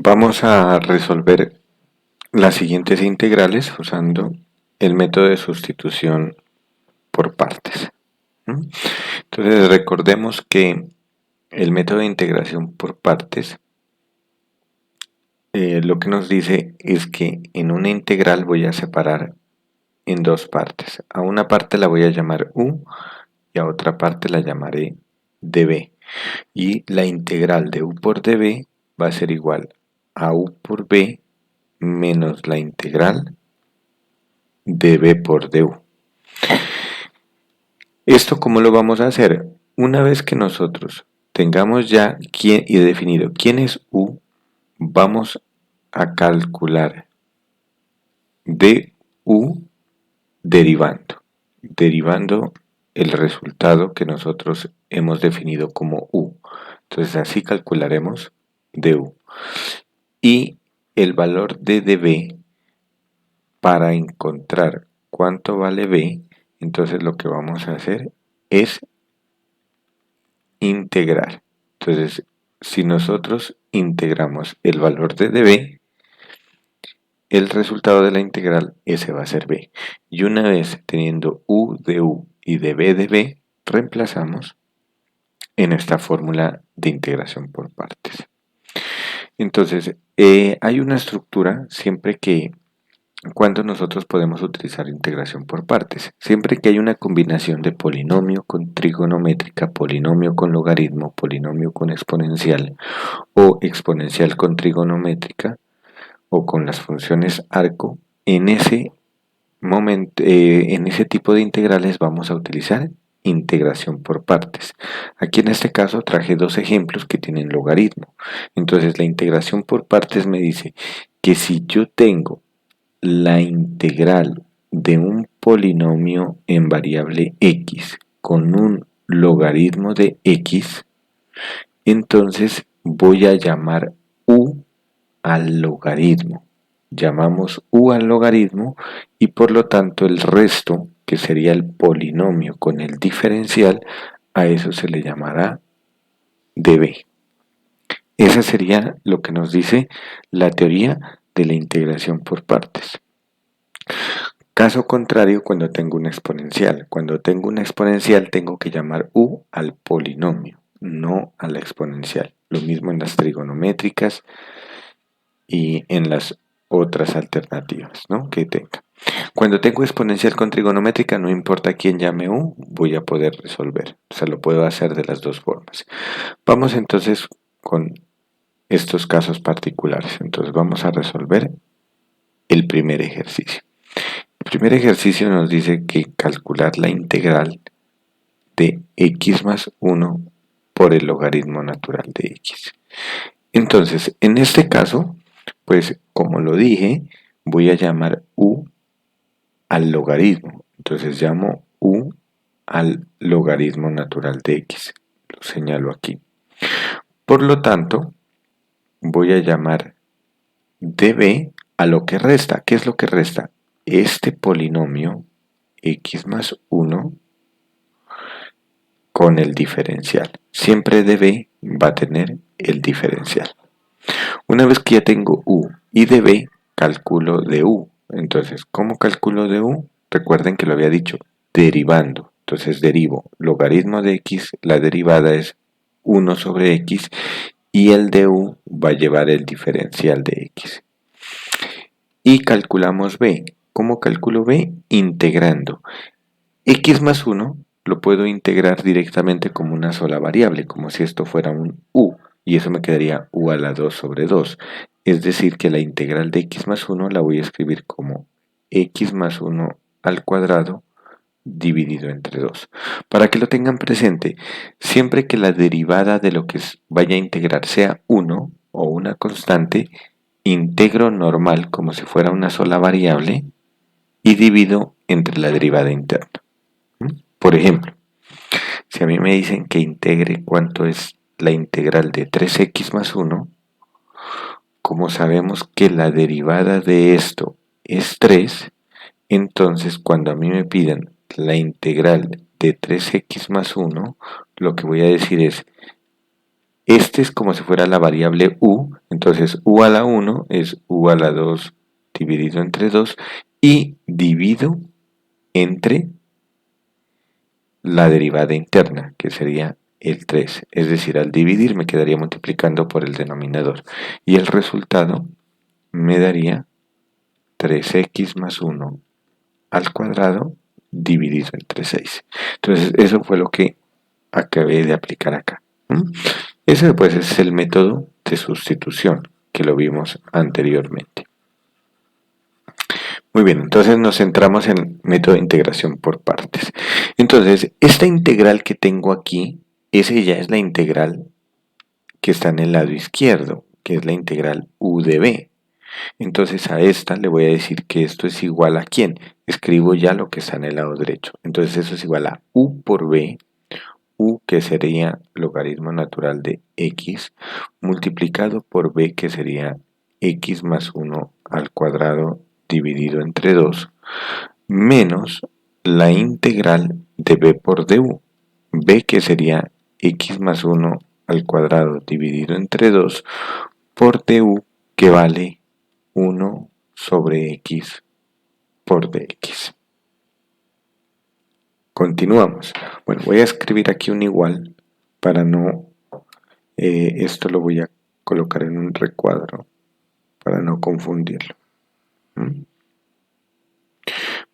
Vamos a resolver las siguientes integrales usando el método de sustitución por partes. Entonces recordemos que el método de integración por partes lo que nos dice es que en una integral voy a separar en dos partes. A una parte la voy a llamar u y a otra parte la llamaré db. Y la integral de u por db va a ser igual a u por b menos la integral de b por du. ¿Esto cómo lo vamos a hacer? Una vez que nosotros tengamos ya definido quién es u, vamos a calcular du derivando el resultado que nosotros hemos definido como u. Entonces así calcularemos du. Y el valor de db, para encontrar cuánto vale b, entonces lo que vamos a hacer es integrar. Entonces, si nosotros integramos el valor de db, el resultado de la integral, ese va a ser b. Y una vez teniendo u de u y db de b, reemplazamos en esta fórmula de integración por partes. Entonces, hay una estructura siempre que cuando nosotros podemos utilizar integración por partes. Siempre que hay una combinación de polinomio con trigonométrica, polinomio con logaritmo, polinomio con exponencial o exponencial con trigonométrica o con las funciones arco, en ese momento, en ese tipo de integrales vamos a utilizar integración por partes. Aquí en este caso traje dos ejemplos que tienen logaritmo. Entonces la integración por partes me dice que si yo tengo la integral de un polinomio en variable x con un logaritmo de x, entonces voy a llamar u al logaritmo. Llamamos u al logaritmo y por lo tanto el resto, que sería el polinomio con el diferencial, a eso se le llamará db. Esa sería lo que nos dice la teoría de la integración por partes. Caso contrario, cuando tengo una exponencial. Cuando tengo una exponencial tengo que llamar u al polinomio, no a la exponencial. Lo mismo en las trigonométricas y en las otras alternativas, ¿no?, que tenga. Cuando tengo exponencial con trigonométrica, no importa quién llame u, voy a poder resolver. O sea, lo puedo hacer de las dos formas. Vamos entonces con estos casos particulares. Entonces vamos a resolver el primer ejercicio. El primer ejercicio nos dice que calcular la integral de x más 1 por el logaritmo natural de x. Entonces, en este caso, pues como lo dije, voy a llamar u al logaritmo. Entonces llamo u al logaritmo natural de x. Lo señalo aquí. Por lo tanto, voy a llamar db a lo que resta. ¿Qué es lo que resta? Este polinomio x más 1 con el diferencial. Siempre db va a tener el diferencial. Una vez que ya tengo u y db, calculo du. Entonces, ¿cómo calculo du? Recuerden que lo había dicho, derivando. Entonces derivo logaritmo de x, la derivada es 1 sobre x y el du va a llevar el diferencial de x. Y calculamos b. ¿Cómo calculo b? Integrando. X más 1 lo puedo integrar directamente como una sola variable, como si esto fuera un u, y eso me quedaría u a la 2 sobre 2. Es decir, que la integral de x más 1 la voy a escribir como x más 1 al cuadrado dividido entre 2. Para que lo tengan presente, siempre que la derivada de lo que vaya a integrar sea 1 o una constante, integro normal como si fuera una sola variable y divido entre la derivada interna. Por ejemplo, si a mí me dicen que integre cuánto es la integral de 3x más 1, como sabemos que la derivada de esto es 3, entonces cuando a mí me piden la integral de 3x más 1, lo que voy a decir es, este es como si fuera la variable u, entonces Entonces u a la 1 es u a la 2 dividido entre 2 y divido entre la derivada interna, que sería el 3. Es decir, al dividir me quedaría multiplicando por el denominador. Y el resultado me daría 3x más 1 al cuadrado dividido entre 6. Entonces, eso fue lo que acabé de aplicar acá. Ese pues es el método de sustitución que lo vimos anteriormente. Muy bien, entonces nos centramos en el método de integración por partes. Entonces, esta integral que tengo aquí, esa ya es la integral que está en el lado izquierdo, que es la integral u de b. Entonces a esta le voy a decir que esto es igual a ¿quién? Escribo ya lo que está en el lado derecho. Entonces eso es igual a u por b, u que sería logaritmo natural de x, multiplicado por b que sería x más 1 al cuadrado dividido entre 2, menos la integral de b por du, b que sería x más 1 al cuadrado dividido entre 2 por du que vale 1 sobre x por dx. Continuamos. Bueno, voy a escribir aquí un igual para no, esto lo voy a colocar en un recuadro para no confundirlo.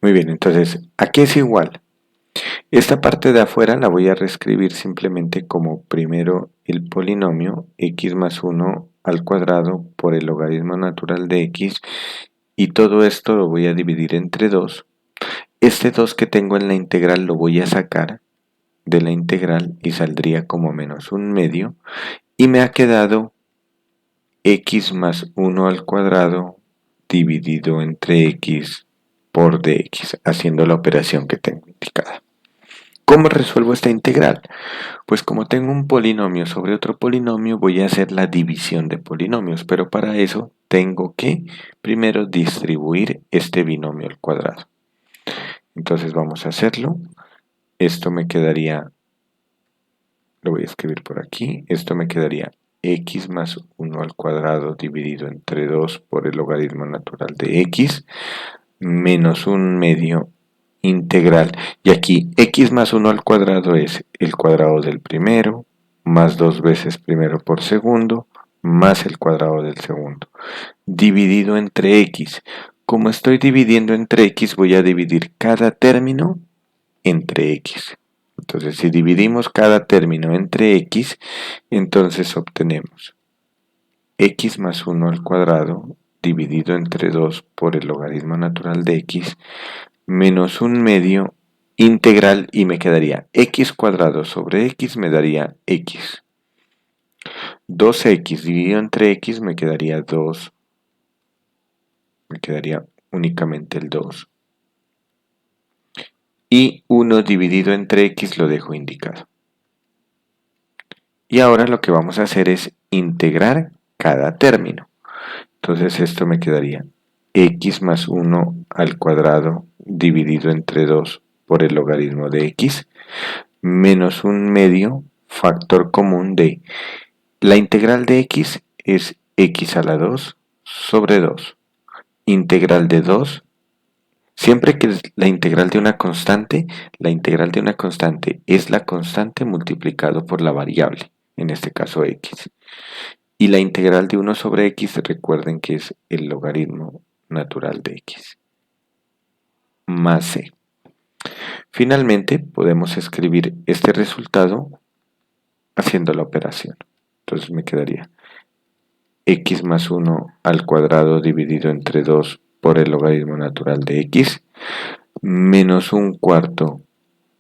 Muy bien, entonces, ¿a qué es igual? Esta parte de afuera la voy a reescribir simplemente como primero el polinomio x más 1 al cuadrado por el logaritmo natural de x y todo esto lo voy a dividir entre 2. Este 2 que tengo en la integral lo voy a sacar de la integral y saldría como menos un medio y me ha quedado x más 1 al cuadrado dividido entre x por dx, haciendo la operación que tengo indicada. ¿Cómo resuelvo esta integral? Pues como tengo un polinomio sobre otro polinomio, voy a hacer la división de polinomios, pero para eso tengo que primero distribuir este binomio al cuadrado. Entonces vamos a hacerlo. Esto me quedaría, lo voy a escribir por aquí, esto me quedaría x más 1 al cuadrado dividido entre 2 por el logaritmo natural de x menos un medio integral, y aquí x más 1 al cuadrado es el cuadrado del primero, más 2 veces primero por segundo, más el cuadrado del segundo, dividido entre x. Como estoy dividiendo entre x, voy a dividir cada término entre x. Entonces, si dividimos cada término entre x, entonces obtenemos x más 1 al cuadrado dividido entre 2 por el logaritmo natural de x menos un medio integral y me quedaría x cuadrado sobre x me daría x. 2x dividido entre x me quedaría 2, me quedaría únicamente el 2. Y 1 dividido entre x lo dejo indicado. Y ahora lo que vamos a hacer es integrar cada término. Entonces esto me quedaría x más 1 al cuadrado dividido entre 2 por el logaritmo de x menos un medio factor común de la integral de x es x a la 2 sobre 2. Integral de 2, siempre que la integral de una constante, la integral de una constante es la constante multiplicado por la variable, en este caso x. Y la integral de 1 sobre x, recuerden que es el logaritmo natural de x, más c. Finalmente, podemos escribir este resultado haciendo la operación. Entonces me quedaría x más 1 al cuadrado dividido entre 2 por el logaritmo natural de x, menos un cuarto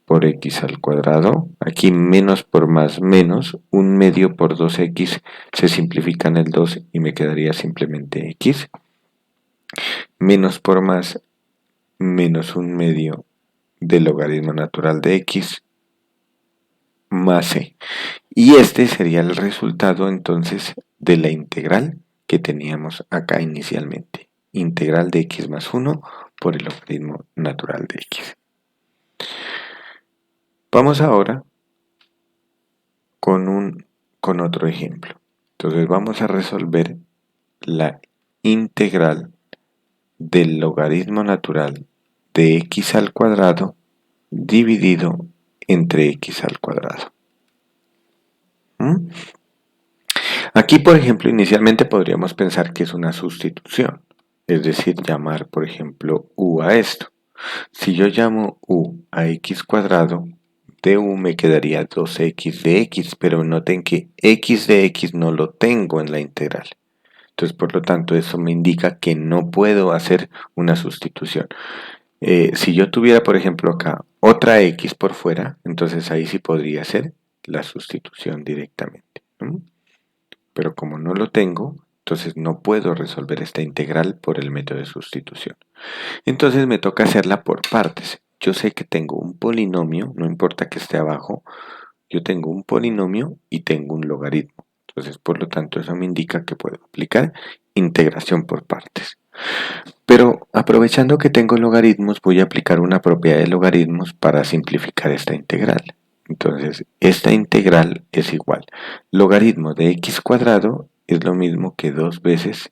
por x al cuadrado, aquí menos por más menos, un medio por 2x, se simplifica en el 2 y me quedaría simplemente x, menos por más, menos un medio del logaritmo natural de x, más c. Y este sería el resultado entonces de la integral que teníamos acá inicialmente. Integral de x más 1 por el logaritmo natural de x. Vamos ahora con otro ejemplo. Entonces vamos a resolver la integral del logaritmo natural de x al cuadrado dividido entre x al cuadrado. ¿Mm? Aquí, por ejemplo, inicialmente podríamos pensar que es una sustitución, es decir, llamar, por ejemplo, u a esto. Si yo llamo u a x cuadrado, de u me quedaría 2x de x, pero noten que x de x no lo tengo en la integral. Entonces, por lo tanto, eso me indica que no puedo hacer una sustitución. Si yo tuviera, por ejemplo, acá otra x por fuera, entonces ahí sí podría hacer la sustitución directamente, ¿no? Pero como no lo tengo, entonces no puedo resolver esta integral por el método de sustitución. Entonces me toca hacerla por partes. Yo sé que tengo un polinomio, no importa que esté abajo, yo tengo un polinomio y tengo un logaritmo. Entonces, por lo tanto, eso me indica que puedo aplicar integración por partes. Pero aprovechando que tengo logaritmos, voy a aplicar una propiedad de logaritmos para simplificar esta integral. Entonces, esta integral es igual. Logaritmo de x cuadrado es lo mismo que 2 veces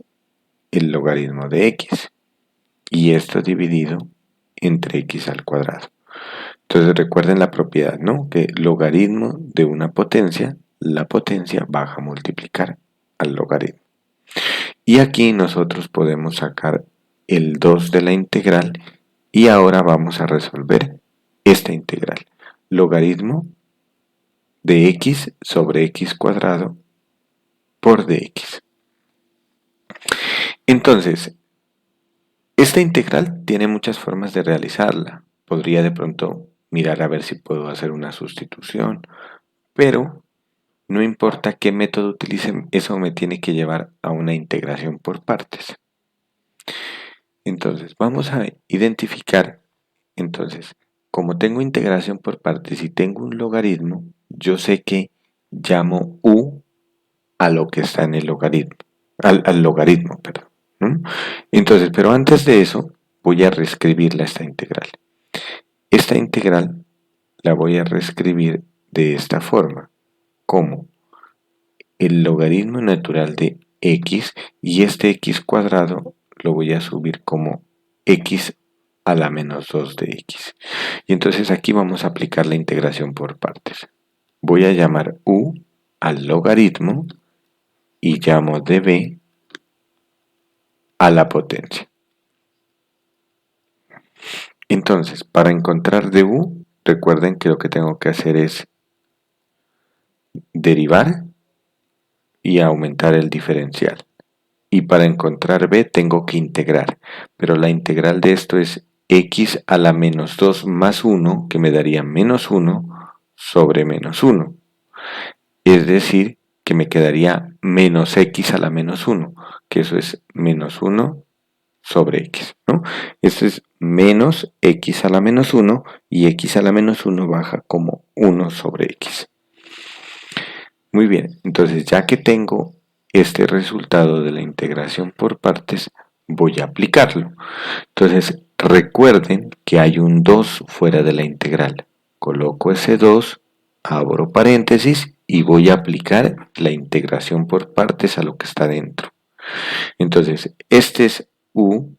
el logaritmo de x. Y esto dividido entre x al cuadrado. Entonces recuerden la propiedad, ¿no? Que logaritmo de una potencia, la potencia baja a multiplicar al logaritmo. Y aquí nosotros podemos sacar el 2 de la integral y ahora vamos a resolver esta integral. Logaritmo de x sobre x cuadrado por dx. Entonces, esta integral tiene muchas formas de realizarla. Podría de pronto mirar a ver si puedo hacer una sustitución, pero no importa qué método utilicen, eso me tiene que llevar a una integración por partes. Entonces, vamos a identificar, entonces, como tengo integración por partes y tengo un logaritmo, yo sé que llamo u a lo que está en el logaritmo, al logaritmo, perdón, ¿no? Entonces, pero antes de eso, voy a reescribirla esta integral. Esta integral la voy a reescribir de esta forma, como el logaritmo natural de x y este x cuadrado lo voy a subir como x a la menos 2 de x. Y entonces aquí vamos a aplicar la integración por partes. Voy a llamar u al logaritmo y llamo db a la potencia. Entonces, para encontrar du, recuerden que lo que tengo que hacer es derivar y aumentar el diferencial. Y para encontrar b tengo que integrar, pero la integral de esto es x a la menos 2 más 1, que me daría menos 1 sobre menos 1. Es decir, que me quedaría menos x a la menos 1, que eso es menos 1 sobre x, ¿no? Esto es menos x a la menos 1 y x a la menos 1 baja como 1 sobre x. Muy bien, entonces ya que tengo este resultado de la integración por partes, voy a aplicarlo. Entonces recuerden que hay un 2 fuera de la integral. Coloco ese 2, abro paréntesis y voy a aplicar la integración por partes a lo que está dentro. Entonces, este es u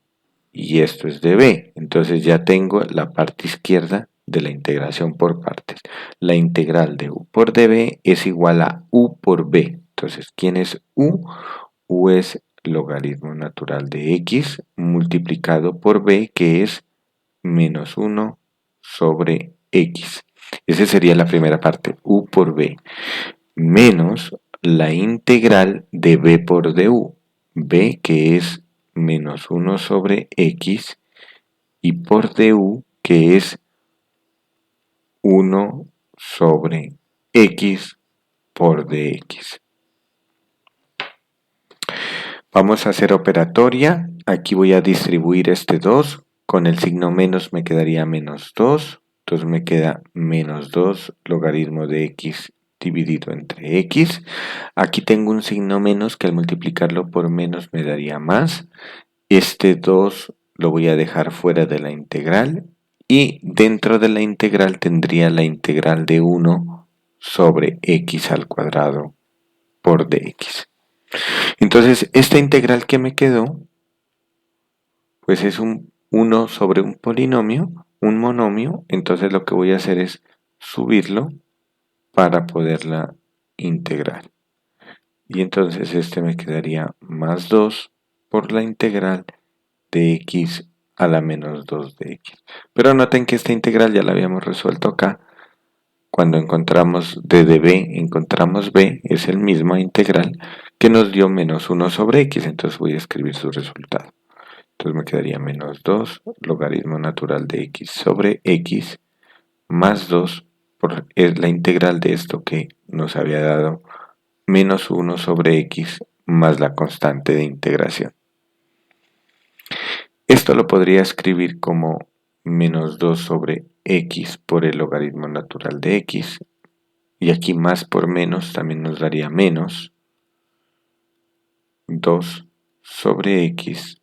y esto es db. Entonces ya tengo la parte izquierda de la integración por partes. La integral de u por db es igual a u por b. Entonces, ¿quién es u? U es logaritmo natural de x multiplicado por b, que es menos 1 sobre x. Esa sería la primera parte, u por b, menos la integral de b por du. B, que es menos 1 sobre x, y por du, que es 1 sobre x por dx. Vamos a hacer operatoria. Aquí voy a distribuir este 2. Con el signo menos me quedaría menos 2. Entonces me queda menos 2 logaritmo de x dividido entre x. Aquí tengo un signo menos que al multiplicarlo por menos me daría más. Este 2 lo voy a dejar fuera de la integral. Y dentro de la integral tendría la integral de 1 sobre x al cuadrado por dx. Entonces, esta integral que me quedó, pues es un 1 sobre un polinomio, un monomio. Entonces lo que voy a hacer es subirlo para poderla integrar. Y entonces este me quedaría más 2 por la integral de x a la menos 2 de x. Pero noten que esta integral ya la habíamos resuelto acá. Cuando encontramos d de b, encontramos b, es el misma integral que nos dio menos 1 sobre x. Entonces voy a escribir su resultado. Entonces me quedaría menos 2 logaritmo natural de x sobre x más 2 por la integral de esto que nos había dado menos 1 sobre x más la constante de integración. Esto lo podría escribir como menos 2 sobre x por el logaritmo natural de x. Y aquí más por menos también nos daría menos 2 sobre x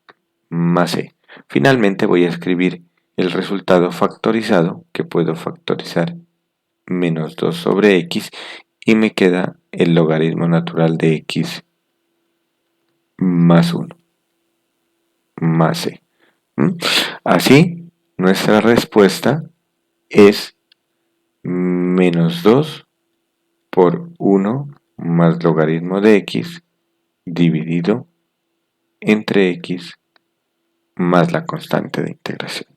más e. Finalmente voy a escribir el resultado factorizado, que puedo factorizar menos 2 sobre x, y me queda el logaritmo natural de x más 1 más e. Así, nuestra respuesta es menos 2 por 1 más logaritmo de x dividido entre x más la constante de integración.